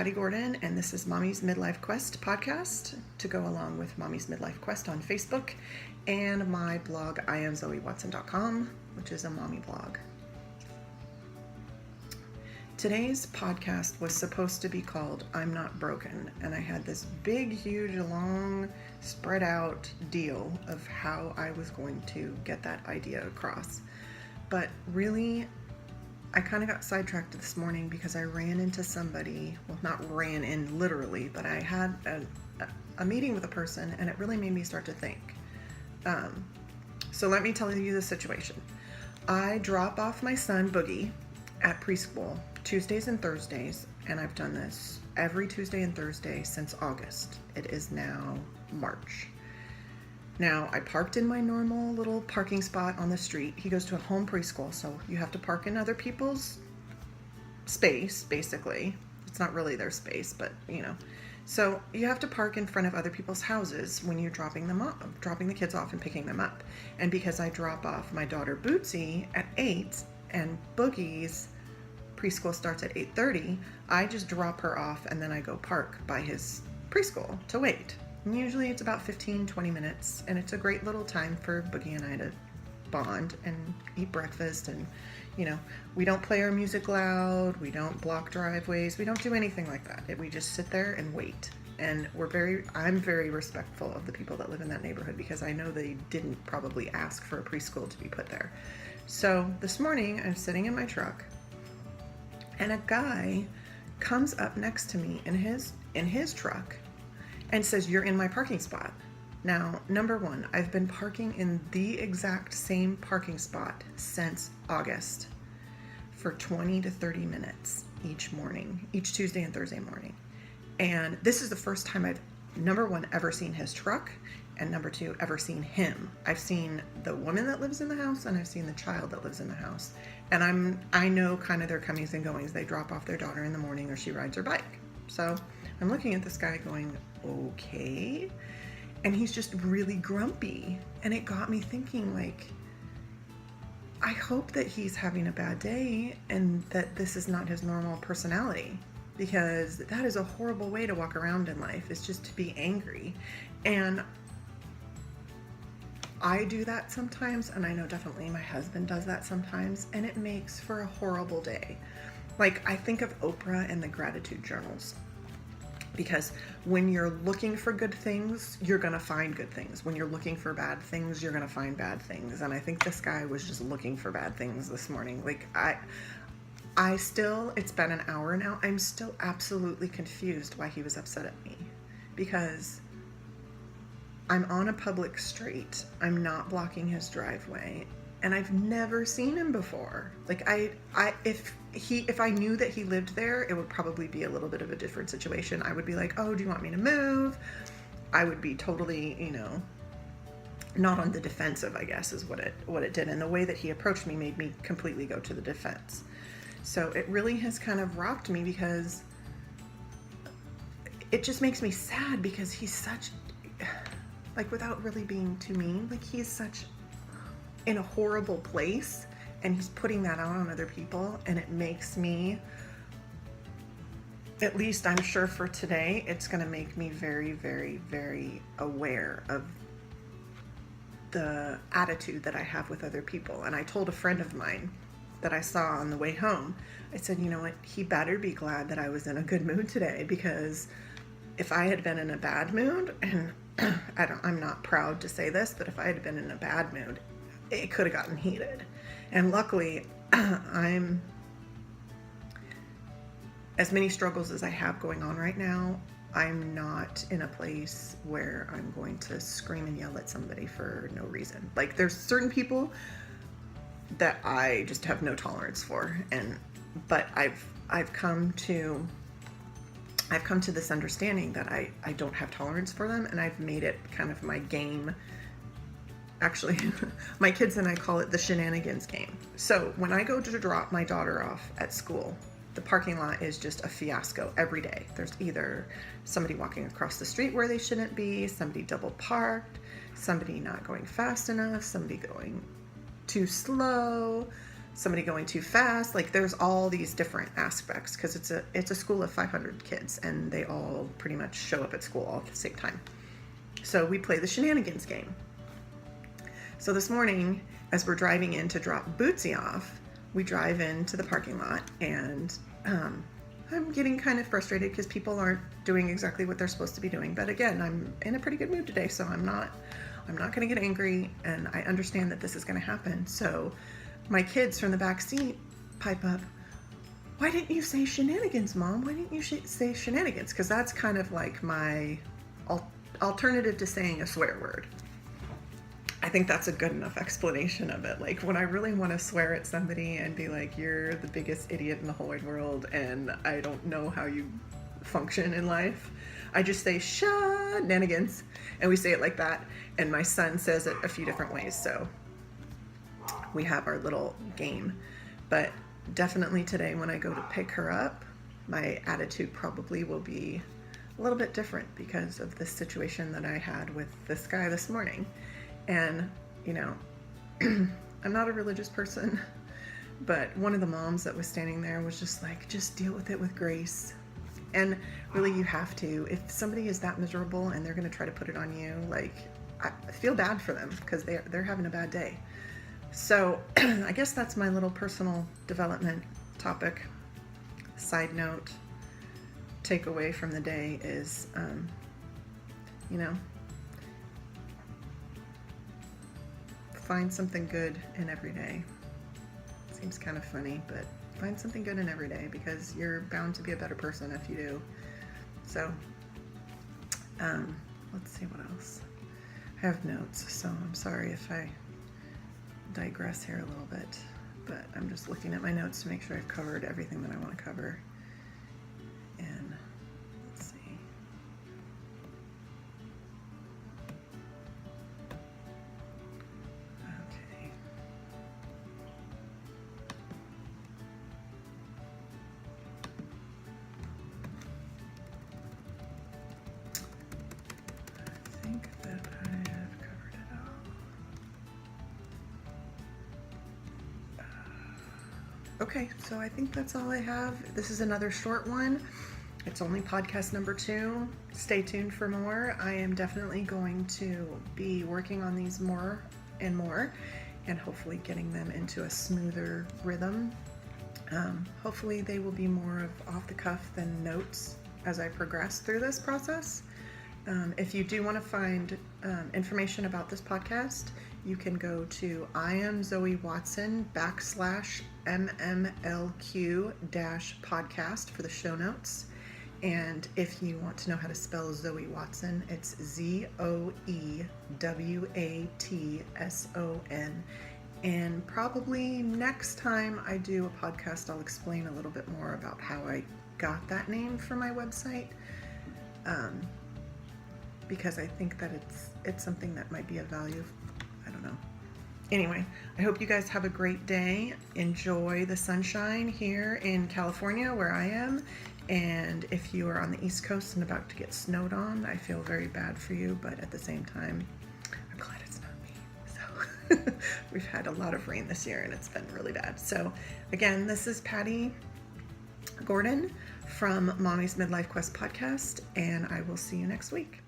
Patty Gordon, and this is Mommy's Midlife Quest podcast to go along with Mommy's Midlife Quest on Facebook and my blog, IamZoeWatson.com, which is a mommy blog. Today's podcast was supposed to be called I'm Not Broken, and I had this big, huge, long, spread out deal of how I was going to get that idea across. But really, I kind of got sidetracked this morning because I ran into somebody, well, not ran in literally, but I had a meeting with a person, and it really made me start to think. So let me tell you the situation. I drop off my son, Boogie, at preschool Tuesdays and Thursdays, and I've done this every Tuesday and Thursday since August. It is now March. Now, I parked in my normal little parking spot on the street. He goes to a home preschool, so you have to park in other people's space, basically. It's not really their space, but, you know. So you have to park in front of other people's houses when you're dropping the kids off and picking them up. And because I drop off my daughter Bootsy at 8 and Boogie's preschool starts at 8:30, I just drop her off and then I go park by his preschool to wait. And usually it's about 15-20 minutes, and it's a great little time for Boogie and I to bond and eat breakfast. And, you know, we don't play our music loud, we don't block driveways, we don't do anything like that. We just sit there and wait. And I'm very respectful of the people that live in that neighborhood because I know they didn't probably ask for a preschool to be put there. So this morning I'm sitting in my truck, and a guy comes up next to me in his truck and says, "You're in my parking spot." Now, number one, I've been parking in the exact same parking spot since August for 20 to 30 minutes each morning, each Tuesday and Thursday morning. And this is the first time I've, number one, ever seen his truck, and number two, ever seen him. I've seen the woman that lives in the house, and I've seen the child that lives in the house. And I know kind of their comings and goings. They drop off their daughter in the morning or she rides her bike. So I'm looking at this guy going, okay. And he's just really grumpy. And it got me thinking, like, I hope that he's having a bad day and that this is not his normal personality, because that is a horrible way to walk around in life, is just to be angry. And I do that sometimes, and I know definitely my husband does that sometimes, and it makes for a horrible day. Like, I think of Oprah and the gratitude journals, because when you're looking for good things, you're going to find good things. When you're looking for bad things, you're going to find bad things. And I think this guy was just looking for bad things this morning. Like, I still, it's been an hour now, I'm still absolutely confused why he was upset at me, because I'm on a public street. I'm not blocking his driveway, and I've never seen him before. Like, if I knew that he lived there, it would probably be a little bit of a different situation. I would be like, "Oh, do you want me to move?" I would be totally, not on the defensive, I guess, is what it did. And the way that he approached me made me completely go to the defense. So it really has kind of rocked me, because it just makes me sad, because he's such, like, without really being too mean, like, he's such in a horrible place, and he's putting that out on other people. And it makes me, at least I'm sure for today, it's going to make me very, very, very aware of the attitude that I have with other people. And I told a friend of mine that I saw on the way home, I said, you know what, he better be glad that I was in a good mood today, because if I had been in a bad mood, and I'm not proud to say this, but if I had been in a bad mood, it could have gotten heated. And luckily, I'm, as many struggles as I have going on right now, I'm not in a place where I'm going to scream and yell at somebody for no reason. Like, there's certain people that I just have no tolerance for, but I've come to this understanding that I don't have tolerance for them, and I've made it kind of my game. Actually, my kids and I call it the shenanigans game. So when I go to drop my daughter off at school, the parking lot is just a fiasco every day. There's either somebody walking across the street where they shouldn't be, somebody double parked, somebody not going fast enough, somebody going too slow, somebody going too fast. Like there's all these different aspects because it's a school of 500 kids and they all pretty much show up at school all at the same time. So we play the shenanigans game. So this morning, as we're driving in to drop Bootsy off, we drive into the parking lot and I'm getting kind of frustrated because people aren't doing exactly what they're supposed to be doing. But again, I'm in a pretty good mood today, so I'm not going to get angry, and I understand that this is going to happen. So my kids from the back seat pipe up, "Why didn't you say shenanigans, Mom? Why didn't you say shenanigans?" Because that's kind of like my alternative to saying a swear word. I think that's a good enough explanation of it. Like when I really want to swear at somebody and be like, "You're the biggest idiot in the whole wide world and I don't know how you function in life," I just say shenanigans, and we say it like that. And my son says it a few different ways, so we have our little game. But definitely today when I go to pick her up, my attitude probably will be a little bit different because of the situation that I had with this guy this morning. And, you know, I'm not a religious person, but one of the moms that was standing there was just like, just deal with it with grace. And really you have to. If somebody is that miserable and they're going to try to put it on you, like, I feel bad for them because they're having a bad day. So I guess that's my little personal development topic. Side note, takeaway from the day is, you know, find something good in every day. Seems kind of funny, but find something good in every day because you're bound to be a better person if you do. So, let's see what else. I have notes, so I'm sorry if I digress here a little bit, but I'm just looking at my notes to make sure I've covered everything that I want to cover. And let's see. Okay. I think that I have covered it all. Okay, so I think that's all I have. This is another short one. It's only podcast number 2. Stay tuned for more. I am definitely going to be working on these more and more, and hopefully getting them into a smoother rhythm. Hopefully they will be more of off the cuff than notes as I progress through this process. If you do want to find information about this podcast, you can go to iamzoewatson /MMLQ-podcast for the show notes. And if you want to know how to spell Zoe Watson, it's ZOEWATSON. And probably next time I do a podcast, I'll explain a little bit more about how I got that name for my website. Because I think that it's something that might be of value. I don't know. Anyway, I hope you guys have a great day. Enjoy the sunshine here in California where I am. And if you are on the East Coast and about to get snowed on, I feel very bad for you, but at the same time, I'm glad it's not me. So we've had a lot of rain this year and it's been really bad. So again, this is Patty Gordon from Mommy's Midlife Quest podcast, and I will see you next week.